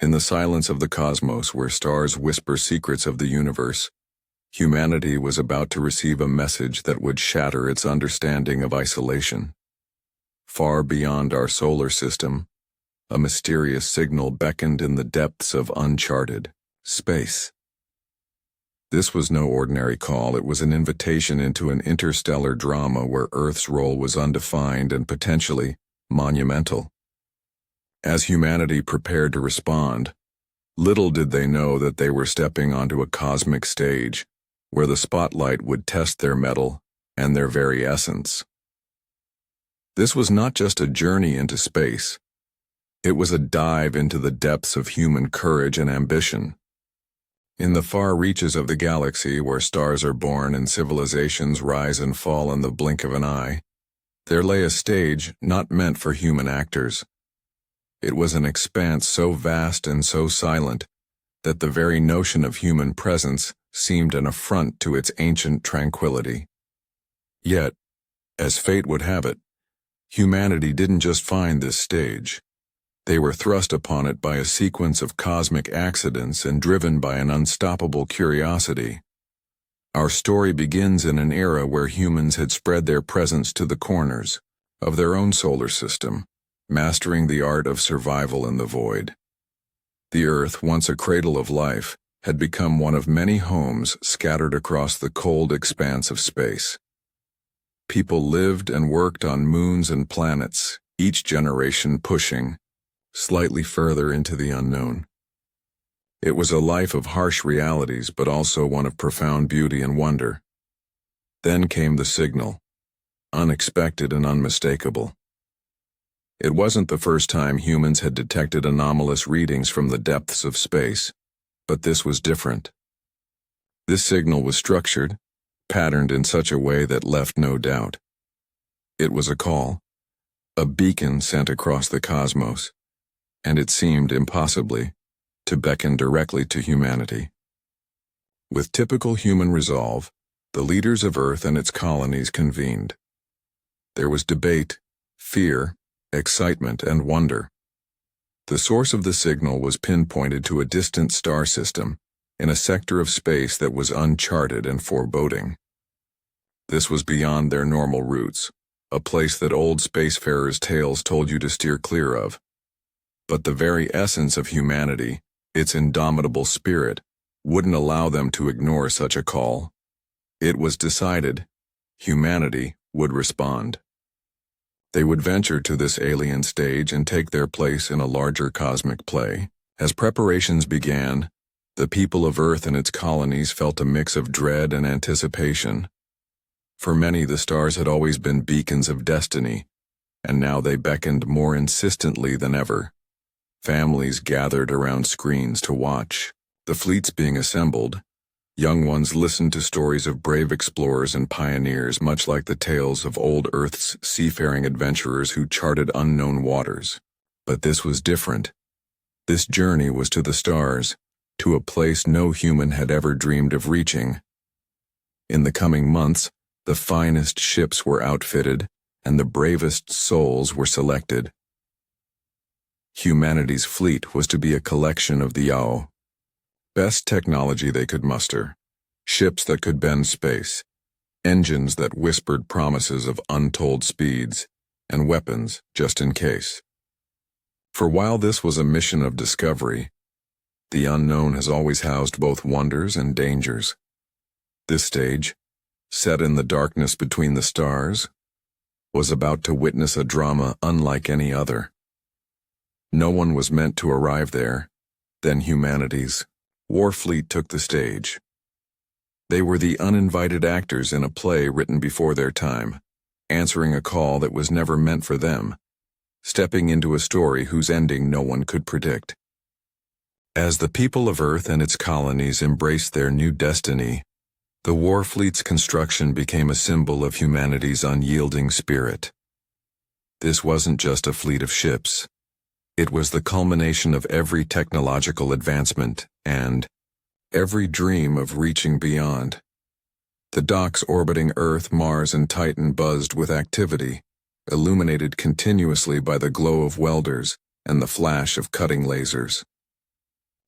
In the silence of the cosmos, where stars whisper secrets of the universe, humanity was about to receive a message that would shatter its understanding of isolation. Far beyond our solar system, a mysterious signal beckoned in the depths of uncharted space. This was no ordinary call. It was an invitation into an interstellar drama where Earth's role was undefined and potentially monumental. As humanity prepared to respond, little did they know that they were stepping onto a cosmic stage where the spotlight would test their mettle and their very essence. This was not just a journey into space. It was a dive into the depths of human courage and ambition. In the far reaches of the galaxy, where stars are born and civilizations rise and fall in the blink of an eye, there lay a stage not meant for human actors. It was an expanse so vast and so silent that the very notion of human presence seemed an affront to its ancient tranquility. Yet, as fate would have it, humanity didn't just find this stage. They were thrust upon it by a sequence of cosmic accidents and driven by an unstoppable curiosity. Our story begins in an era where humans had spread their presence to the corners of their own solar system, mastering the art of survival in the void. The Earth, once a cradle of life, had become one of many homes scattered across the cold expanse of space. People lived and worked on moons and planets, each generation pushing slightly further into the unknown. It was a life of harsh realities, but also one of profound beauty and wonder. Then came the signal, unexpected and unmistakable. It wasn't the first time humans had detected anomalous readings from the depths of space, but this was different. This signal was structured, patterned in such a way that left no doubt. It was a call, a beacon sent across the cosmos, and it seemed, impossibly, to beckon directly to humanity. With typical human resolve, the leaders of Earth and its colonies convened. There was debate, fear, excitement, and wonder. The source of the signal was pinpointed to a distant star system in a sector of space that was uncharted and foreboding. This was beyond their normal routes, a place that old spacefarers' tales told you to steer clear of. But the very essence of humanity, its indomitable spirit, wouldn't allow them to ignore such a call. It was decided humanity would respond. They would venture to this alien stage and take their place in a larger cosmic play. As preparations began, the people of Earth and its colonies felt a mix of dread and anticipation. For many, the stars had always been beacons of destiny, and now they beckoned more insistently than ever. Families gathered around screens to watch the fleets being assembled. Young ones listened to stories of brave explorers and pioneers, much like the tales of old Earth's seafaring adventurers who charted unknown waters. But this was different. This journey was to the stars, to a place no human had ever dreamed of reaching. In the coming months, the finest ships were outfitted, and the bravest souls were selected. Humanity's fleet was to be a collection of the best technology they could muster, ships that could bend space, engines that whispered promises of untold speeds, and weapons just in case. For while this was a mission of discovery, the unknown has always housed both wonders and dangers. This stage, set in the darkness between the stars, was about to witness a drama unlike any other. No one was meant to arrive there. Then humanity's war fleet took the stage. They were the uninvited actors in a play written before their time, answering a call that was never meant for them, stepping into a story whose ending no one could predict. As the people of Earth and its colonies embraced their new destiny, the war fleet's construction became a symbol of humanity's unyielding spirit. This wasn't just a fleet of ships. It was the culmination of every technological advancement and every dream of reaching beyond. The docks orbiting Earth, Mars, and Titan buzzed with activity, illuminated continuously by the glow of welders and the flash of cutting lasers.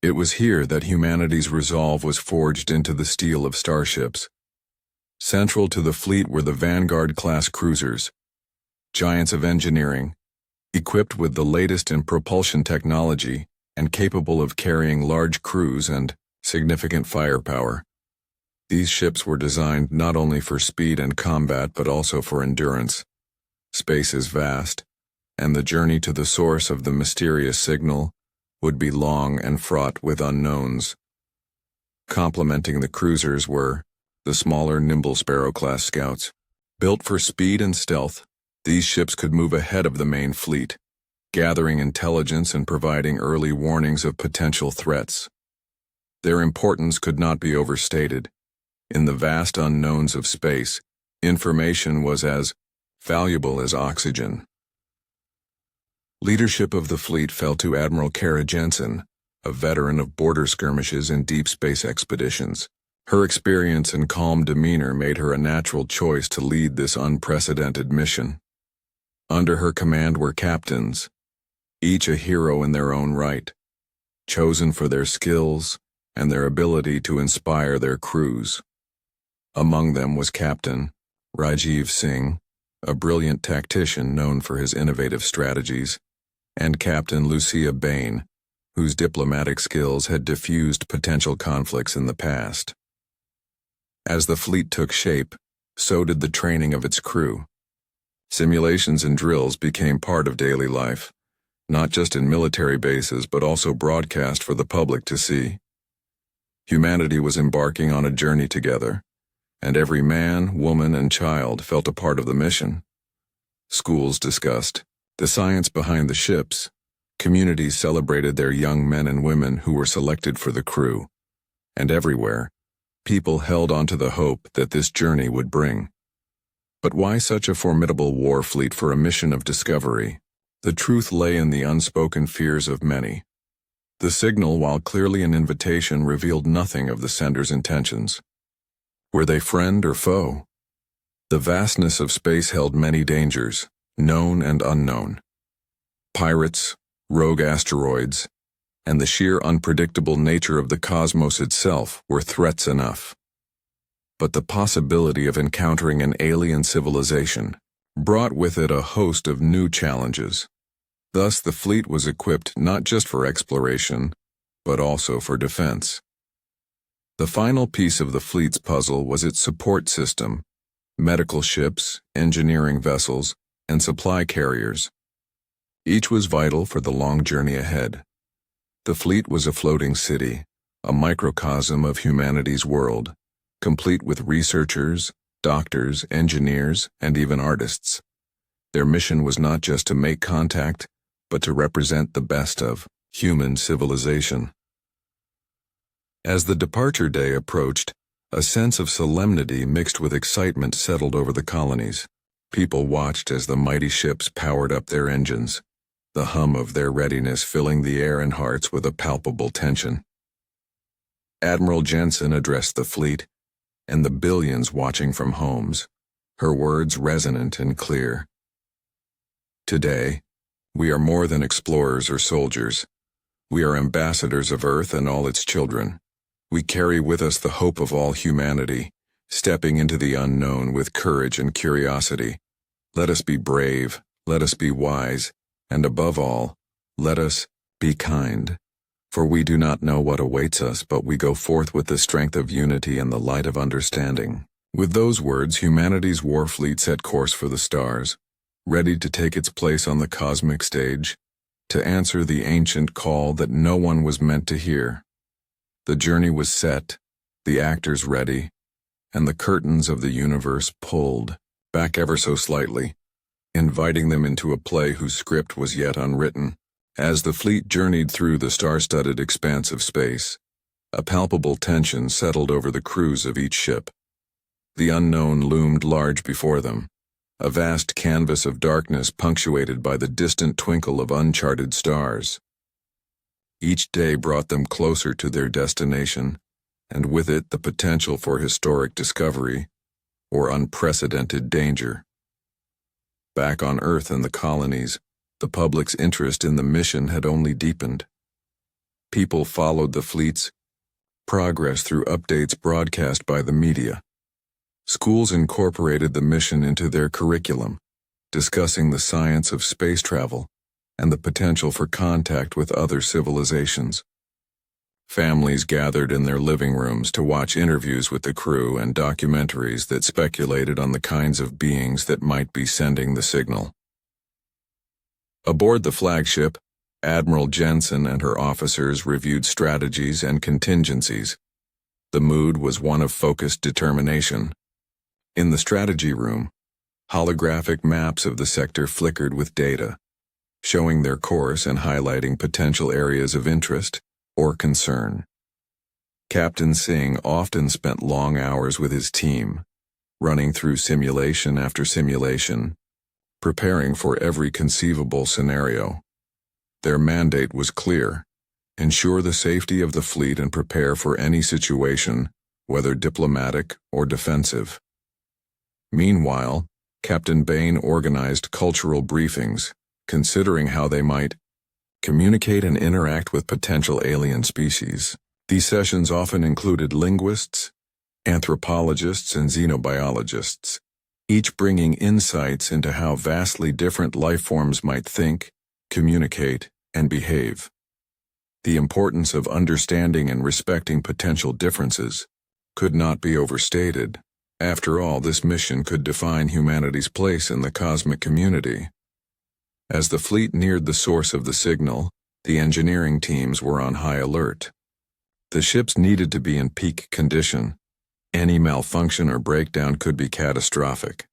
It was here that humanity's resolve was forged into the steel of starships. Central to the fleet were the Vanguard-class cruisers, giants of engineering, equipped with the latest in propulsion technology and capable of carrying large crews and significant firepower. These ships were designed not only for speed and combat but also for endurance. Space is vast, and the journey to the source of the mysterious signal would be long and fraught with unknowns. Complementing the cruisers were the smaller, nimble Sparrow-class scouts. Built for speed and stealth, these ships could move ahead of the main fleet, gathering intelligence and providing early warnings of potential threats. Their importance could not be overstated. In the vast unknowns of space, information was as valuable as oxygen. Leadership of the fleet fell to Admiral Kara Jensen, a veteran of border skirmishes and deep space expeditions. Her experience and calm demeanor made her a natural choice to lead this unprecedented mission. Under her command were captains, each a hero in their own right, chosen for their skills and their ability to inspire their crews. Among them was Captain Rajiv Singh, a brilliant tactician known for his innovative strategies, and Captain Lucia Bain, whose diplomatic skills had diffused potential conflicts in the past. As the fleet took shape, so did the training of its crew. Simulations and drills became part of daily life, not just in military bases but also broadcast for the public to see. Humanity was embarking on a journey together, and every man, woman, and child felt a part of the mission. Schools discussed the science behind the ships. Communities celebrated their young men and women who were selected for the crew, and everywhere, people held on to the hope that this journey would bring. But why such a formidable war fleet for a mission of discovery? The truth lay in the unspoken fears of many. The signal, while clearly an invitation, revealed nothing of the sender's intentions. Were they friend or foe? The vastness of space held many dangers, known and unknown. Pirates, rogue asteroids, and the sheer unpredictable nature of the cosmos itself were threats enough. But the possibility of encountering an alien civilization brought with it a host of new challenges. Thus, the fleet was equipped not just for exploration, but also for defense. The final piece of the fleet's puzzle was its support system: medical ships, engineering vessels, and supply carriers. Each was vital for the long journey ahead. The fleet was a floating city, a microcosm of humanity's world, complete with researchers, doctors, engineers, and even artists. Their mission was not just to make contact, but to represent the best of human civilization. As the departure day approached, a sense of solemnity mixed with excitement settled over the colonies. People watched as the mighty ships powered up their engines, the hum of their readiness filling the air and hearts with a palpable tension. Admiral Jensen addressed the fleet, and the billions watching from homes, her words resonant and clear. Today, we are more than explorers or soldiers. We are ambassadors of Earth and all its children. We carry with us the hope of all humanity, stepping into the unknown with courage and curiosity. Let us be brave, let us be wise, and above all, let us be kind. For we do not know what awaits us, but we go forth with the strength of unity and the light of understanding. With those words, humanity's war fleet set course for the stars, ready to take its place on the cosmic stage, to answer the ancient call that no one was meant to hear. The journey was set, the actors ready, and the curtains of the universe pulled back ever so slightly, inviting them into a play whose script was yet unwritten. As the fleet journeyed through the star-studded expanse of space, a palpable tension settled over the crews of each ship. The unknown loomed large before them, a vast canvas of darkness punctuated by the distant twinkle of uncharted stars. Each day brought them closer to their destination, and with it the potential for historic discovery or unprecedented danger. Back on Earth and the colonies, the public's interest in the mission had only deepened. People followed the fleet's progress through updates broadcast by the media. Schools incorporated the mission into their curriculum, discussing the science of space travel and the potential for contact with other civilizations. Families gathered in their living rooms to watch interviews with the crew and documentaries that speculated on the kinds of beings that might be sending the signal. Aboard the flagship, Admiral Jensen and her officers reviewed strategies and contingencies. The mood was one of focused determination. In the strategy room, holographic maps of the sector flickered with data, showing their course and highlighting potential areas of interest or concern. Captain Singh often spent long hours with his team, running through simulation after simulation, preparing for every conceivable scenario. Their mandate was clear: ensure the safety of the fleet and prepare for any situation, whether diplomatic or defensive. Meanwhile, Captain Bain organized cultural briefings, considering how they might communicate and interact with potential alien species. These sessions often included linguists, anthropologists, and xenobiologists, each bringing insights into how vastly different life forms might think, communicate, and behave. The importance of understanding and respecting potential differences could not be overstated. After all, this mission could define humanity's place in the cosmic community. As the fleet neared the source of the signal, the engineering teams were on high alert. The ships needed to be in peak condition. Any malfunction or breakdown could be catastrophic.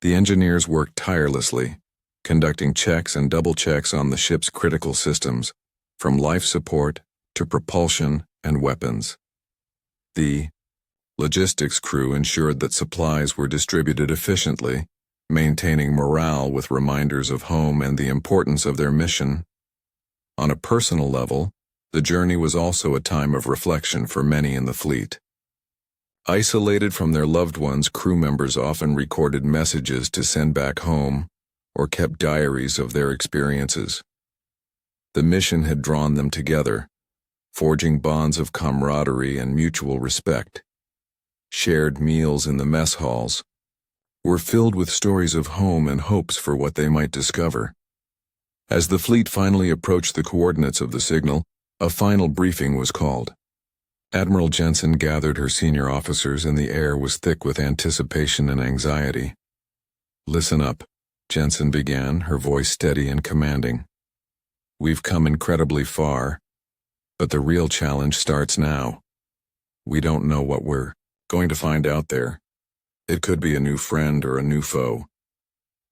The engineers worked tirelessly, conducting checks and double checks on the ship's critical systems, from life support to propulsion and weapons. The logistics crew ensured that supplies were distributed efficiently, maintaining morale with reminders of home and the importance of their mission. On a personal level, the journey was also a time of reflection for many in the fleet. Isolated from their loved ones, crew members often recorded messages to send back home or kept diaries of their experiences. The mission had drawn them together, forging bonds of camaraderie and mutual respect. Shared meals in the mess halls were filled with stories of home and hopes for what they might discover. As the fleet finally approached the coordinates of the signal, a final briefing was called. Admiral Jensen gathered her senior officers, and the air was thick with anticipation and anxiety. "Listen up," Jensen began, her voice steady and commanding. "We've come incredibly far, but the real challenge starts now. We don't know what we're going to find out there. It could be a new friend or a new foe.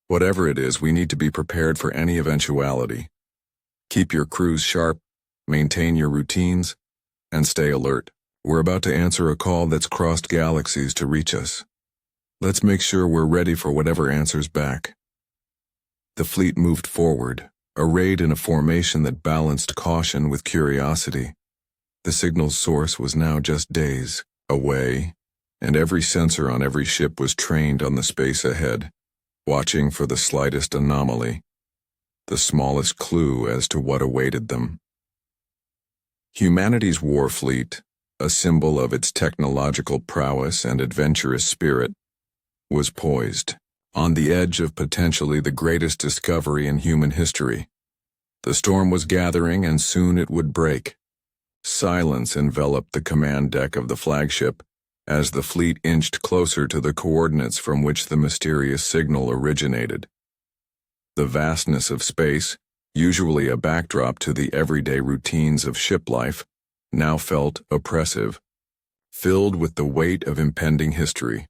Whatever it is, we need to be prepared for any eventuality. Keep your crews sharp, maintain your routines, and stay alert. We're about to answer a call that's crossed galaxies to reach us. Let's make sure we're ready for whatever answers back." The fleet moved forward, arrayed in a formation that balanced caution with curiosity. The signal's source was now just days away, and every sensor on every ship was trained on the space ahead, watching for the slightest anomaly, the smallest clue as to what awaited them. Humanity's war fleet, a symbol of its technological prowess and adventurous spirit, was poised on the edge of potentially the greatest discovery in human history. The storm was gathering, and soon it would break. Silence enveloped the command deck of the flagship as the fleet inched closer to the coordinates from which the mysterious signal originated. The vastness of space, usually a backdrop to the everyday routines of ship life, now felt oppressive, filled with the weight of impending history.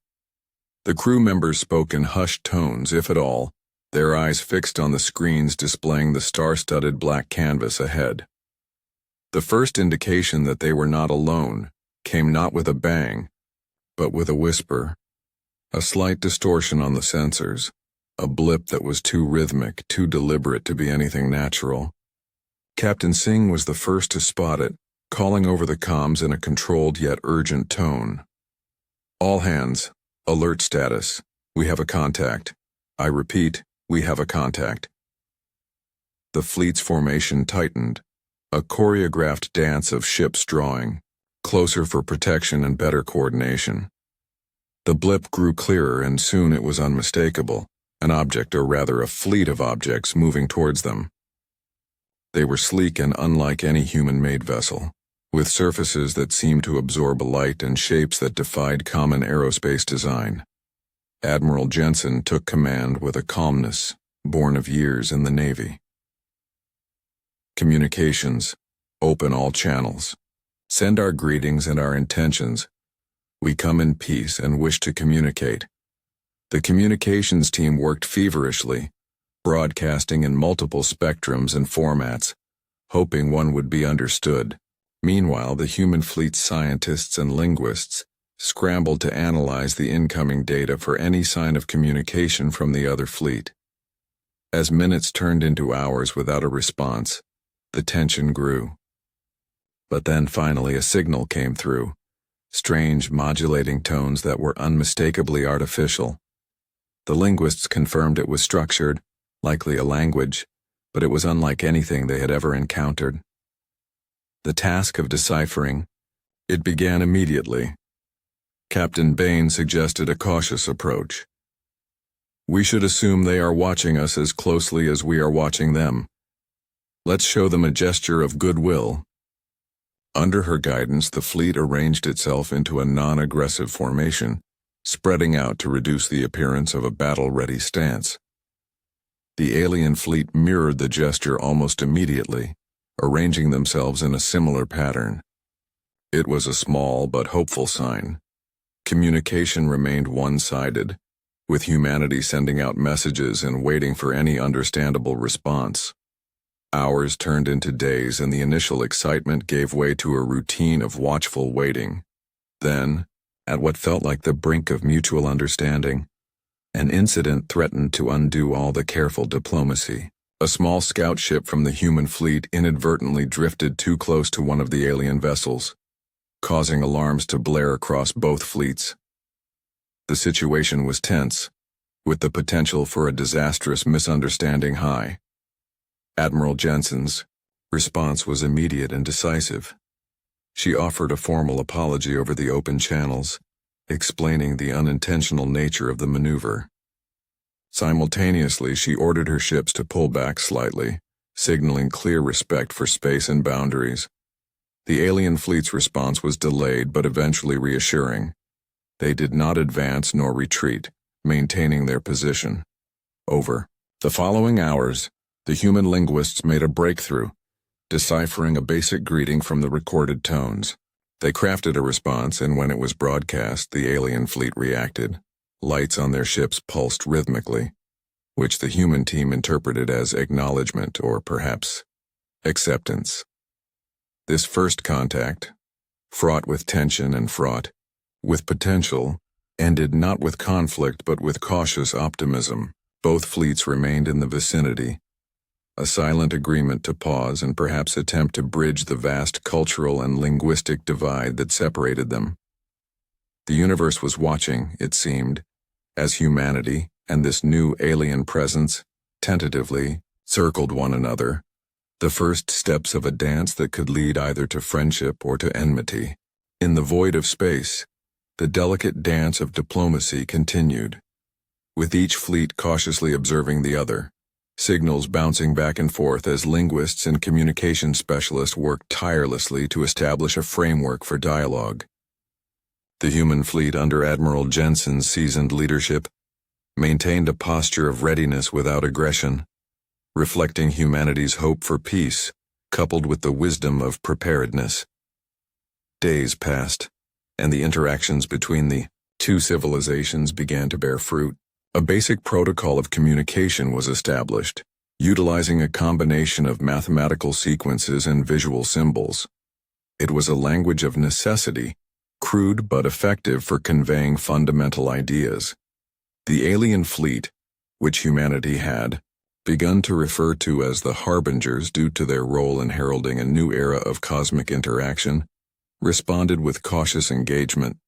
The crew members spoke in hushed tones, if at all, their eyes fixed on the screens displaying the star-studded black canvas ahead. The first indication that they were not alone came not with a bang, but with a whisper, a slight distortion on the sensors, a blip that was too rhythmic, too deliberate to be anything natural. Captain Singh was the first to spot it, calling over the comms in a controlled yet urgent tone. "All hands, alert status. We have a contact. I repeat, we have a contact." The fleet's formation tightened, A choreographed dance of ships drawing, closer for protection and better coordination. The blip grew clearer and soon it was unmistakable, an object or rather a fleet of objects moving towards them. They were sleek and unlike any human-made vessel, with surfaces that seemed to absorb light and shapes that defied common aerospace design. Admiral Jensen took command with a calmness born of years in the Navy. Communications. Open all channels. Send our greetings and our intentions. We come in peace and wish to communicate. The communications team worked feverishly, broadcasting in multiple spectrums and formats, hoping one would be understood. Meanwhile, the human fleet's scientists and linguists scrambled to analyze the incoming data for any sign of communication from the other fleet. As minutes turned into hours without a response, the tension grew. But then finally a signal came through, strange modulating tones that were unmistakably artificial. The linguists confirmed it was structured, likely a language, but it was unlike anything they had ever encountered. The task of deciphering, it began immediately. Captain Bain suggested a cautious approach. We should assume they are watching us as closely as we are watching them. Let's show them a gesture of goodwill. Under her guidance, the fleet arranged itself into a non-aggressive formation, spreading out to reduce the appearance of a battle-ready stance. The alien fleet mirrored the gesture almost immediately, arranging themselves in a similar pattern. It was a small but hopeful sign. Communication remained one-sided, with humanity sending out messages and waiting for any understandable response. Hours turned into days and the initial excitement gave way to a routine of watchful waiting. Then, at what felt like the brink of mutual understanding, an incident threatened to undo all the careful diplomacy. A small scout ship from the human fleet inadvertently drifted too close to one of the alien vessels, causing alarms to blare across both fleets. The situation was tense, with the potential for a disastrous misunderstanding high. Admiral Jensen's response was immediate and decisive. She offered a formal apology over the open channels, explaining the unintentional nature of the maneuver. Simultaneously, she ordered her ships to pull back slightly, signaling clear respect for space and boundaries. The alien fleet's response was delayed but eventually reassuring. They did not advance nor retreat, maintaining their position. Over the following hours, the human linguists made a breakthrough, deciphering a basic greeting from the recorded tones. They crafted a response, and when it was broadcast, the alien fleet reacted. Lights on their ships pulsed rhythmically, which the human team interpreted as acknowledgement or perhaps acceptance. This first contact, fraught with tension and fraught with potential, ended not with conflict but with cautious optimism. Both fleets remained in the vicinity, a silent agreement to pause and perhaps attempt to bridge the vast cultural and linguistic divide that separated them. The universe was watching, it seemed, as humanity and this new alien presence tentatively circled one another, the first steps of a dance that could lead either to friendship or to enmity. In the void of space, the delicate dance of diplomacy continued, with each fleet cautiously observing the other, signals bouncing back and forth as linguists and communication specialists worked tirelessly to establish a framework for dialogue. The human fleet under Admiral Jensen's seasoned leadership maintained a posture of readiness without aggression, reflecting humanity's hope for peace, coupled with the wisdom of preparedness. Days passed, and the interactions between the two civilizations began to bear fruit. A basic protocol of communication was established, utilizing a combination of mathematical sequences and visual symbols. It was a language of necessity, crude but effective for conveying fundamental ideas. The alien fleet, which humanity had begun to refer to as the Harbingers due to their role in heralding a new era of cosmic interaction, responded with cautious engagement.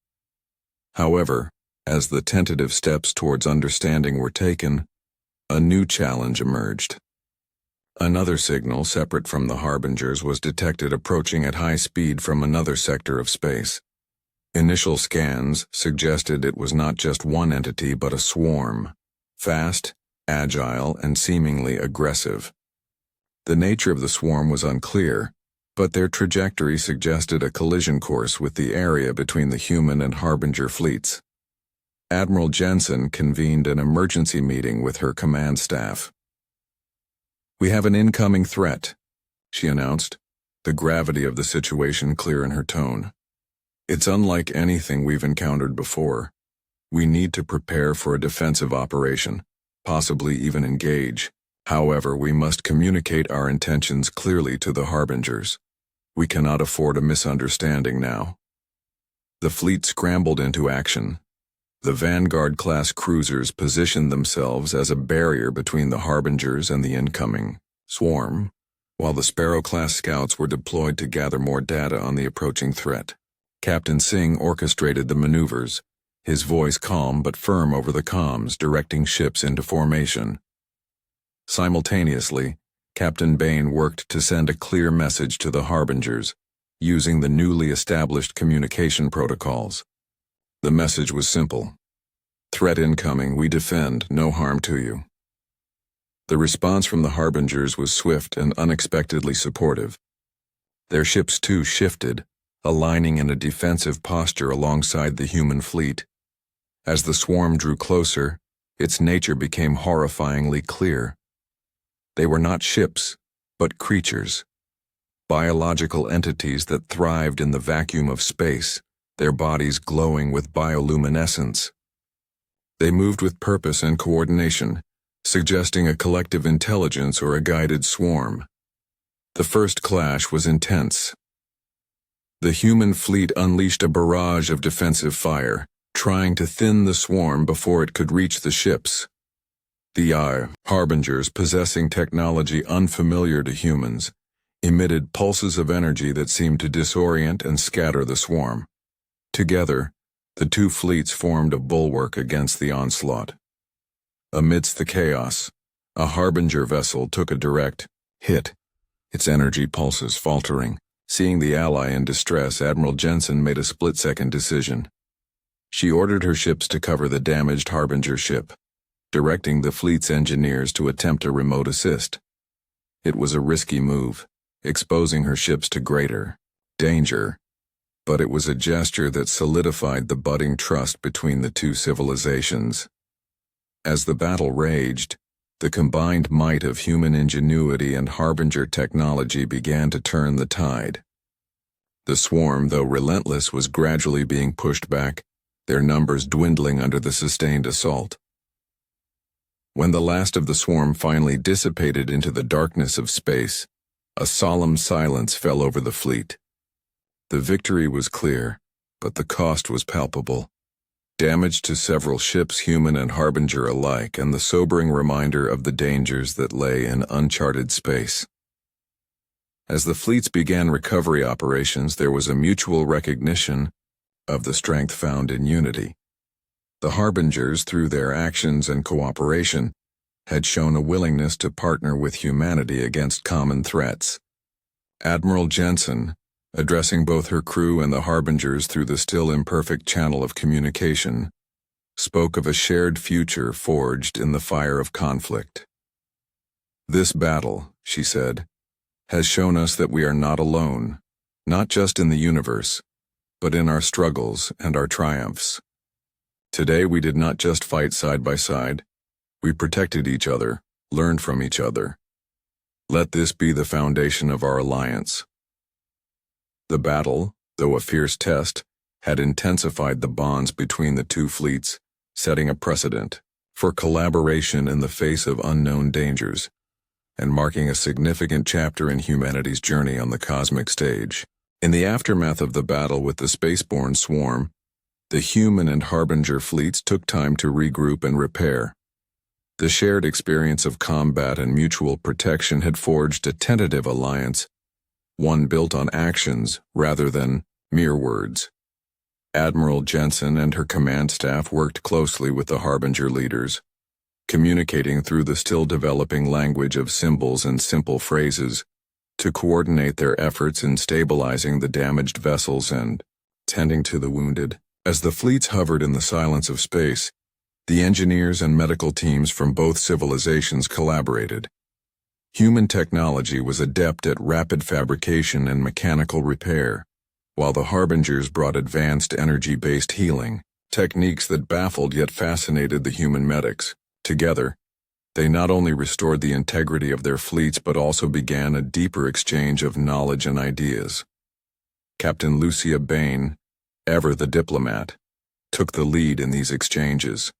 However, as the tentative steps towards understanding were taken, a new challenge emerged. Another signal separate from the Harbingers was detected approaching at high speed from another sector of space. Initial scans suggested it was not just one entity but a swarm, fast, agile, and seemingly aggressive. The nature of the swarm was unclear, but their trajectory suggested a collision course with the area between the human and Harbinger fleets. Admiral Jensen convened an emergency meeting with her command staff. "We have an incoming threat," she announced, the gravity of the situation clear in her tone. "It's unlike anything we've encountered before. We need to prepare for a defensive operation, possibly even engage. However, we must communicate our intentions clearly to the Harbingers. We cannot afford a misunderstanding now." The fleet scrambled into action. The Vanguard-class cruisers positioned themselves as a barrier between the Harbingers and the incoming swarm, while the Sparrow-class scouts were deployed to gather more data on the approaching threat. Captain Singh orchestrated the maneuvers, his voice calm but firm over the comms, directing ships into formation. Simultaneously, Captain Bain worked to send a clear message to the Harbingers, using the newly established communication protocols. The message was simple: "Threat incoming, we defend, no harm to you." The response from the Harbingers was swift and unexpectedly supportive. Their ships too shifted, aligning in a defensive posture alongside the human fleet. As the swarm drew closer, its nature became horrifyingly clear. They were not ships, but creatures. Biological entities that thrived in the vacuum of space, their bodies glowing with bioluminescence. They moved with purpose and coordination, suggesting a collective intelligence or a guided swarm. The first clash was intense. The human fleet unleashed a barrage of defensive fire, trying to thin the swarm before it could reach the ships. The Harbingers, possessing technology unfamiliar to humans, emitted pulses of energy that seemed to disorient and scatter the swarm. Together, the two fleets formed a bulwark against the onslaught. Amidst the chaos, a Harbinger vessel took a direct hit, its energy pulses faltering. Seeing the ally in distress, Admiral Jensen made a split-second decision. She ordered her ships to cover the damaged Harbinger ship, directing the fleet's engineers to attempt a remote assist. It was a risky move, exposing her ships to greater danger, but it was a gesture that solidified the budding trust between the two civilizations. As the battle raged, the combined might of human ingenuity and Harbinger technology began to turn the tide. The swarm, though relentless, was gradually being pushed back, their numbers dwindling under the sustained assault. When the last of the swarm finally dissipated into the darkness of space, a solemn silence fell over the fleet. The victory was clear, but the cost was palpable. Damage to several ships, human and Harbinger alike, and the sobering reminder of the dangers that lay in uncharted space. As the fleets began recovery operations, there was a mutual recognition of the strength found in unity. The Harbingers, through their actions and cooperation, had shown a willingness to partner with humanity against common threats. Admiral Jensen, addressing both her crew and the Harbingers through the still imperfect channel of communication, spoke of a shared future forged in the fire of conflict. "This battle," she said, "has shown us that we are not alone, not just in the universe, but in our struggles and our triumphs. Today we did not just fight side by side, we protected each other, learned from each other. Let this be the foundation of our alliance." The battle, though a fierce test, had intensified the bonds between the two fleets, setting a precedent for collaboration in the face of unknown dangers, and marking a significant chapter in humanity's journey on the cosmic stage. In the aftermath of the battle with the spaceborne swarm, the human and Harbinger fleets took time to regroup and repair. The shared experience of combat and mutual protection had forged a tentative alliance, one built on actions rather than mere words. Admiral Jensen and her command staff worked closely with the Harbinger leaders, communicating through the still-developing language of symbols and simple phrases to coordinate their efforts in stabilizing the damaged vessels and tending to the wounded. As the fleets hovered in the silence of space, the engineers and medical teams from both civilizations collaborated. Human technology was adept at rapid fabrication and mechanical repair, while the Harbingers brought advanced energy-based healing, techniques that baffled yet fascinated the human medics. Together, they not only restored the integrity of their fleets but also began a deeper exchange of knowledge and ideas. Captain Lucia Bain, ever the diplomat, took the lead in these exchanges.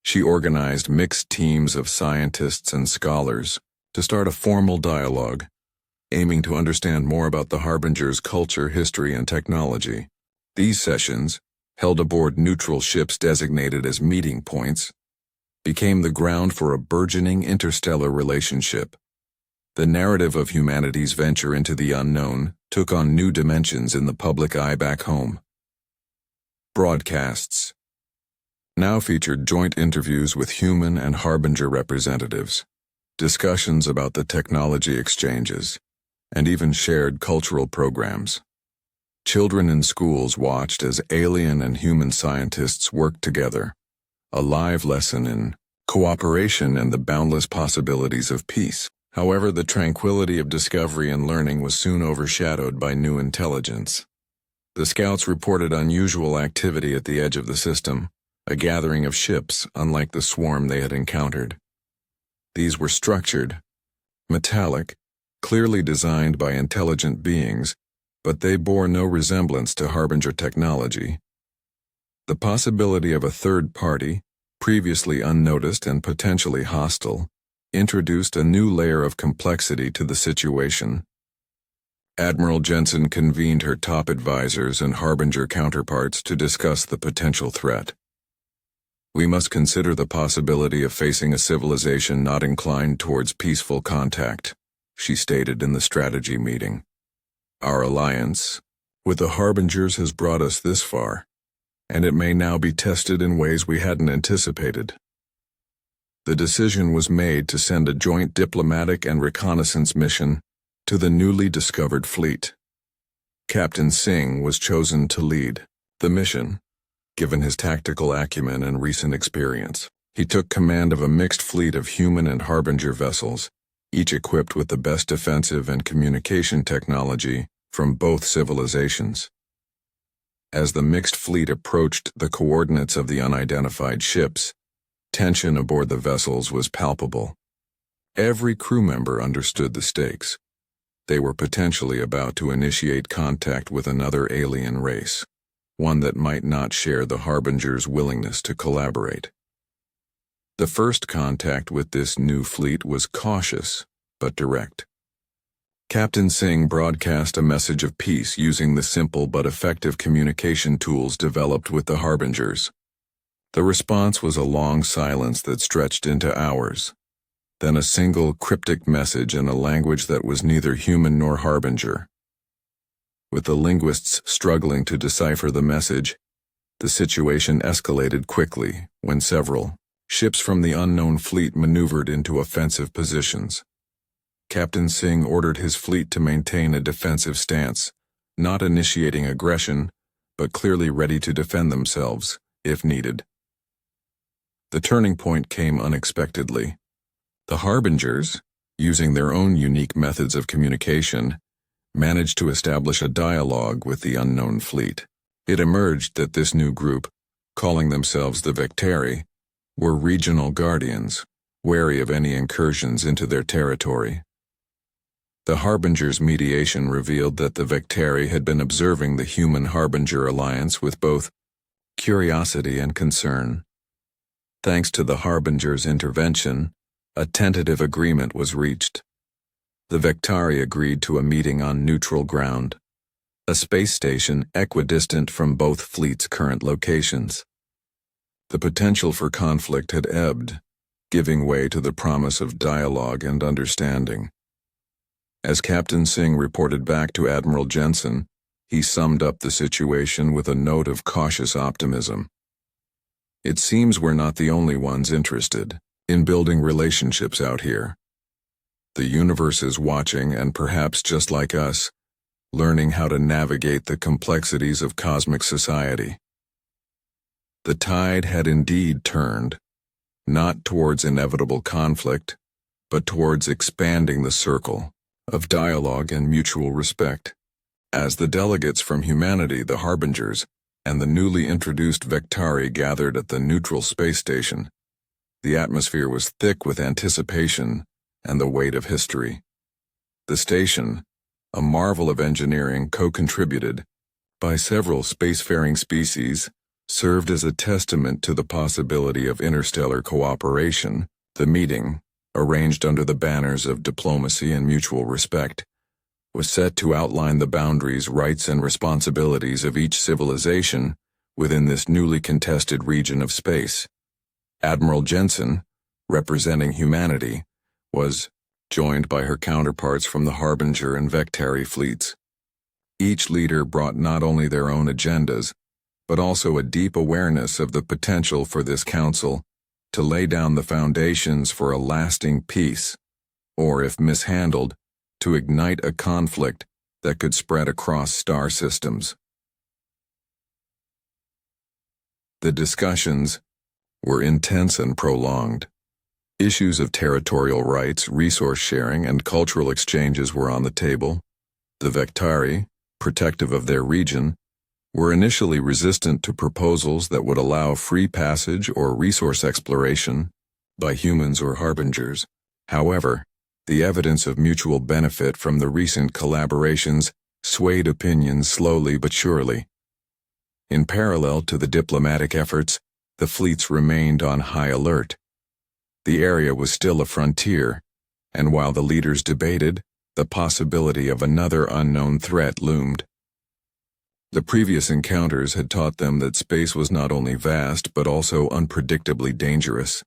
She organized mixed teams of scientists and scholars to start a formal dialogue, aiming to understand more about the Harbingers' culture, history, and technology. These sessions, held aboard neutral ships designated as meeting points, became the ground for a burgeoning interstellar relationship. The narrative of humanity's venture into the unknown took on new dimensions in the public eye back home. Broadcasts now featured joint interviews with human and Harbinger representatives, discussions about the technology exchanges, and even shared cultural programs. Children in schools watched as alien and human scientists worked together, a live lesson in cooperation and the boundless possibilities of peace. However, the tranquility of discovery and learning was soon overshadowed by new intelligence. The scouts reported unusual activity at the edge of the system, a gathering of ships unlike the swarm they had encountered. These were structured, metallic, clearly designed by intelligent beings, but they bore no resemblance to Harbinger technology. The possibility of a third party, previously unnoticed and potentially hostile, introduced a new layer of complexity to the situation. Admiral Jensen convened her top advisors and Harbinger counterparts to discuss the potential threat. "We must consider the possibility of facing a civilization not inclined towards peaceful contact," she stated in the strategy meeting. "Our alliance with the Harbingers has brought us this far, and it may now be tested in ways we hadn't anticipated." The decision was made to send a joint diplomatic and reconnaissance mission to the newly discovered fleet. Captain Singh was chosen to lead the mission, given his tactical acumen and recent experience. He took command of a mixed fleet of human and Harbinger vessels, each equipped with the best defensive and communication technology from both civilizations. As the mixed fleet approached the coordinates of the unidentified ships, tension aboard the vessels was palpable. Every crew member understood the stakes. They were potentially about to initiate contact with another alien race, one that might not share the Harbinger's willingness to collaborate. The first contact with this new fleet was cautious but direct. Captain Singh broadcast a message of peace using the simple but effective communication tools developed with the Harbingers. The response was a long silence that stretched into hours, then a single cryptic message in a language that was neither human nor Harbinger. With the linguists struggling to decipher the message, the situation escalated quickly when several ships from the unknown fleet maneuvered into offensive positions. Captain Singh ordered his fleet to maintain a defensive stance, not initiating aggression, but clearly ready to defend themselves, if needed. The turning point came unexpectedly. The Harbingers, using their own unique methods of communication, managed to establish a dialogue with the unknown fleet. It emerged that this new group, calling themselves the Vectari, were regional guardians, wary of any incursions into their territory. The Harbinger's mediation revealed that the Vectari had been observing the human-Harbinger alliance with both curiosity and concern. Thanks to the Harbinger's intervention, a tentative agreement was reached. The Vectari agreed to a meeting on neutral ground, a space station equidistant from both fleets' current locations. The potential for conflict had ebbed, giving way to the promise of dialogue and understanding. As Captain Singh reported back to Admiral Jensen, he summed up the situation with a note of cautious optimism. "It seems we're not the only ones interested. in building relationships out here. The universe is watching and perhaps just like us, learning how to navigate the complexities of cosmic society. The tide had indeed turned, not towards inevitable conflict, but towards expanding the circle of dialogue and mutual respect. As the delegates from humanity, the Harbingers, and the newly introduced Vectari gathered at the neutral space station, the atmosphere was thick with anticipation and the weight of history. The station, a marvel of engineering co-contributed by several spacefaring species, served as a testament to the possibility of interstellar cooperation. The meeting, arranged under the banners of diplomacy and mutual respect, was set to outline the boundaries, rights, and responsibilities of each civilization within this newly contested region of space. Admiral Jensen, representing humanity, was joined by her counterparts from the Harbinger and Vectari fleets. Each leader brought not only their own agendas, but also a deep awareness of the potential for this council to lay down the foundations for a lasting peace, or if mishandled, to ignite a conflict that could spread across star systems. The discussions were intense and prolonged. Issues of territorial rights, resource sharing, and cultural exchanges were on the table. The Vectari, protective of their region, were initially resistant to proposals that would allow free passage or resource exploration by humans or harbingers. However, the evidence of mutual benefit from the recent collaborations swayed opinions slowly but surely. In parallel to the diplomatic efforts, the fleets remained on high alert. The area was still a frontier, and while the leaders debated, the possibility of another unknown threat loomed. The previous encounters had taught them that space was not only vast but also unpredictably dangerous.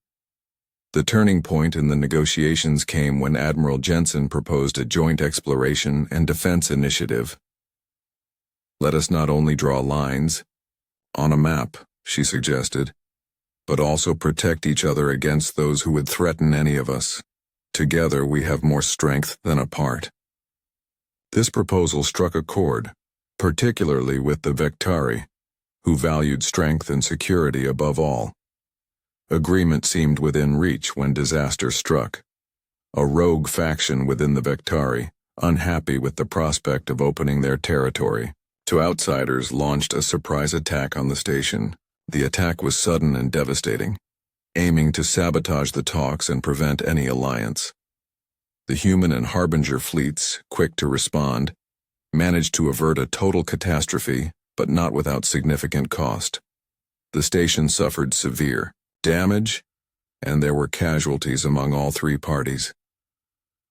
The turning point in the negotiations came when Admiral Jensen proposed a joint exploration and defense initiative. "Let us not only draw lines on a map," she suggested, "but also protect each other against those who would threaten any of us. Together we have more strength than apart." This proposal struck a chord, particularly with the Vectari, who valued strength and security above all. Agreement seemed within reach when disaster struck. A rogue faction within the Vectari, unhappy with the prospect of opening their territory to outsiders, launched a surprise attack on the station. The attack was sudden and devastating, aiming to sabotage the talks and prevent any alliance. The human and Harbinger fleets, quick to respond, managed to avert a total catastrophe, but not without significant cost. The station suffered severe damage, and there were casualties among all three parties.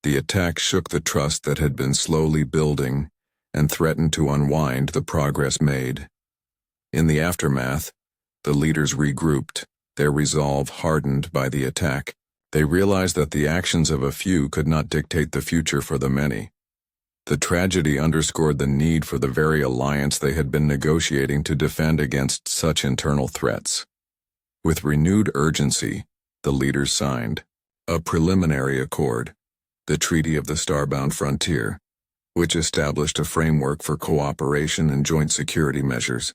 The attack shook the trust that had been slowly building and threatened to unwind the progress made. In the aftermath, the leaders regrouped, their resolve hardened by the attack. They realized that the actions of a few could not dictate the future for the many. The tragedy underscored the need for the very alliance they had been negotiating to defend against such internal threats. With renewed urgency, the leaders signed a preliminary accord, the Treaty of the Starbound Frontier, which established a framework for cooperation and joint security measures.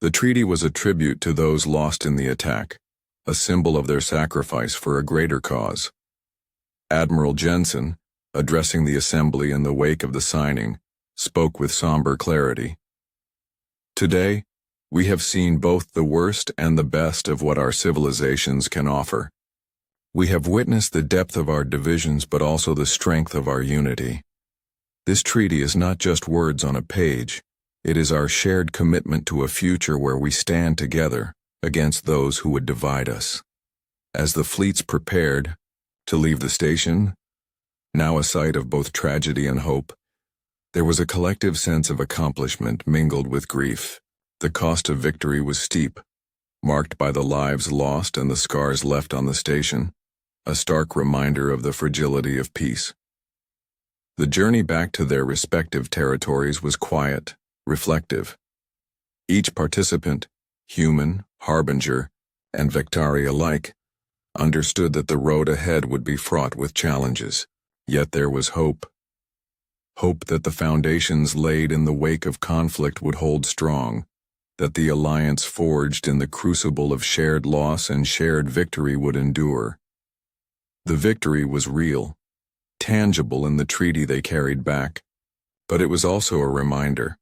The treaty was a tribute to those lost in the attack, a symbol of their sacrifice for a greater cause. Admiral Jensen, addressing the assembly in the wake of the signing, spoke with somber clarity. "Today, we have seen both the worst and the best of what our civilizations can offer. We have witnessed the depth of our divisions but also the strength of our unity. This treaty is not just words on a page, it is our shared commitment to a future where we stand together against those who would divide us." As the fleets prepared to leave the station, now a site of both tragedy and hope, there was a collective sense of accomplishment mingled with grief. The cost of victory was steep, marked by the lives lost and the scars left on the station, a stark reminder of the fragility of peace. The journey back to their respective territories was quiet, reflective. Each participant, human, harbinger, and Vectari alike, understood that the road ahead would be fraught with challenges. Yet there was hope. Hope that the foundations laid in the wake of conflict would hold strong, that the alliance forged in the crucible of shared loss and shared victory would endure. The victory was real, tangible in the treaty they carried back, but it was also a reminder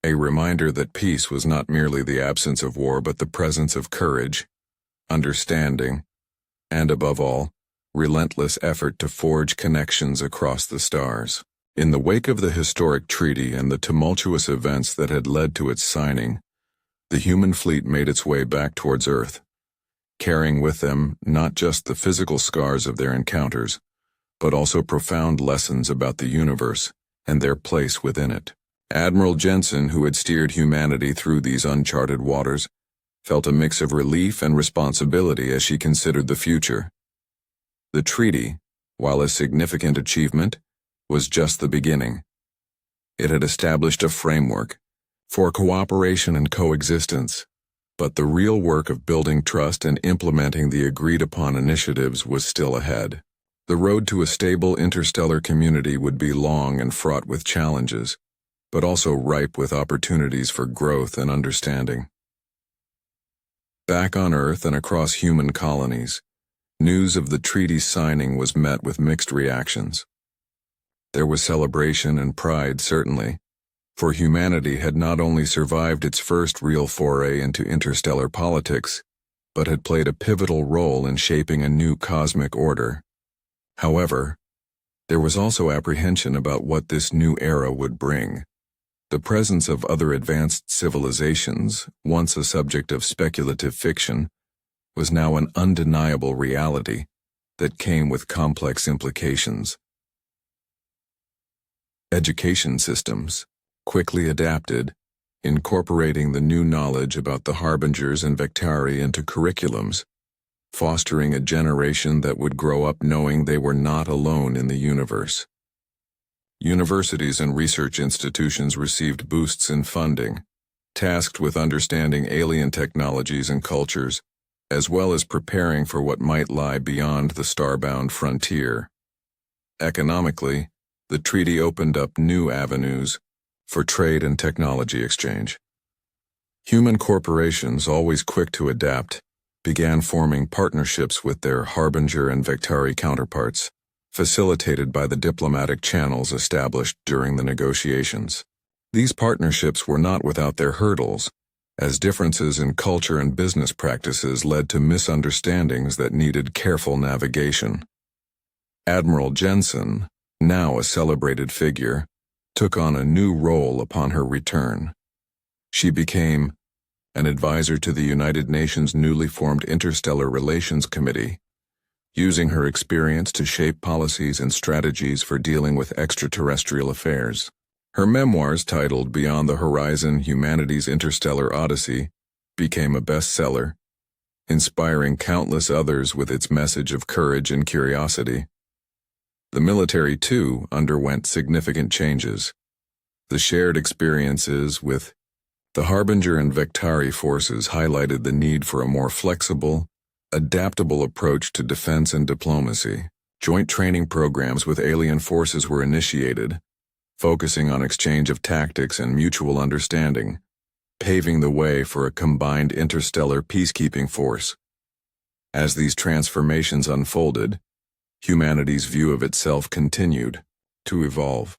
that peace was not merely the absence of war but the presence of courage, understanding, and above all, relentless effort to forge connections across the stars. In the wake of the historic treaty and the tumultuous events that had led to its signing, the human fleet made its way back towards Earth, carrying with them not just the physical scars of their encounters, but also profound lessons about the universe and their place within it. Admiral Jensen, who had steered humanity through these uncharted waters, felt a mix of relief and responsibility as she considered the future. The treaty, while a significant achievement, was just the beginning. It had established a framework for cooperation and coexistence, but the real work of building trust and implementing the agreed-upon initiatives was still ahead. The road to a stable interstellar community would be long and fraught with challenges, but also ripe with opportunities for growth and understanding. Back on Earth and across human colonies, news of the treaty's signing was met with mixed reactions. There was celebration and pride, certainly, for humanity had not only survived its first real foray into interstellar politics, but had played a pivotal role in shaping a new cosmic order. However, there was also apprehension about what this new era would bring. The presence of other advanced civilizations, once a subject of speculative fiction, was now an undeniable reality that came with complex implications. Education systems quickly adapted, incorporating the new knowledge about the Harbingers and Vectari into curriculums, fostering a generation that would grow up knowing they were not alone in the universe. Universities and research institutions received boosts in funding, tasked with understanding alien technologies and cultures, as well as preparing for what might lie beyond the starbound frontier. Economically, the treaty opened up new avenues for trade and technology exchange. Human corporations, always quick to adapt, began forming partnerships with their Harbinger and Vectari counterparts, facilitated by the diplomatic channels established during the negotiations. These partnerships were not without their hurdles, as differences in culture and business practices led to misunderstandings that needed careful navigation. Admiral Jensen, now a celebrated figure, took on a new role upon her return. She became an advisor to the United Nations' newly formed Interstellar Relations Committee, using her experience to shape policies and strategies for dealing with extraterrestrial affairs. Her memoirs, titled Beyond the Horizon: Humanity's Interstellar Odyssey, became a bestseller, inspiring countless others with its message of courage and curiosity. The military, too, underwent significant changes. The shared experiences with the Harbinger and Vectari forces highlighted the need for a more flexible, adaptable approach to defense and diplomacy. Joint training programs with alien forces were initiated, focusing on exchange of tactics and mutual understanding, paving the way for a combined interstellar peacekeeping force. As these transformations unfolded, humanity's view of itself continued to evolve.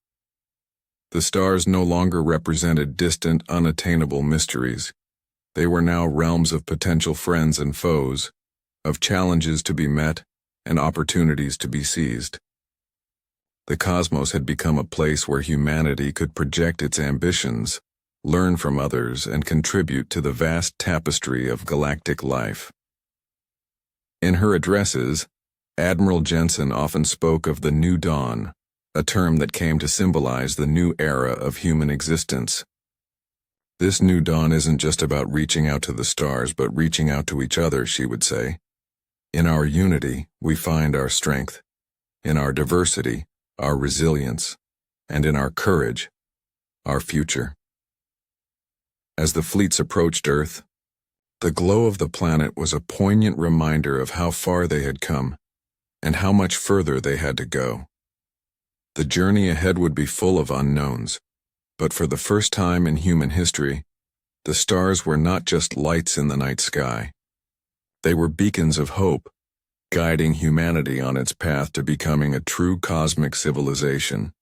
The stars no longer represented distant, unattainable mysteries. They were now realms of potential friends and foes, of challenges to be met and opportunities to be seized. The cosmos had become a place where humanity could project its ambitions, learn from others, and contribute to the vast tapestry of galactic life. In her addresses, Admiral Jensen often spoke of the New Dawn, a term that came to symbolize the new era of human existence. This new dawn isn't just about reaching out to the stars, but reaching out to each other, she would say. In our unity, we find our strength. In our diversity, our resilience. And in our courage, our future. As the fleets approached Earth, The glow of the planet was a poignant reminder of how far they had come, and how much further they had to go. The journey ahead would be full of unknowns, but for the first time in human history, the stars were not just lights in the night sky. They were beacons of hope, guiding humanity on its path to becoming a true cosmic civilization.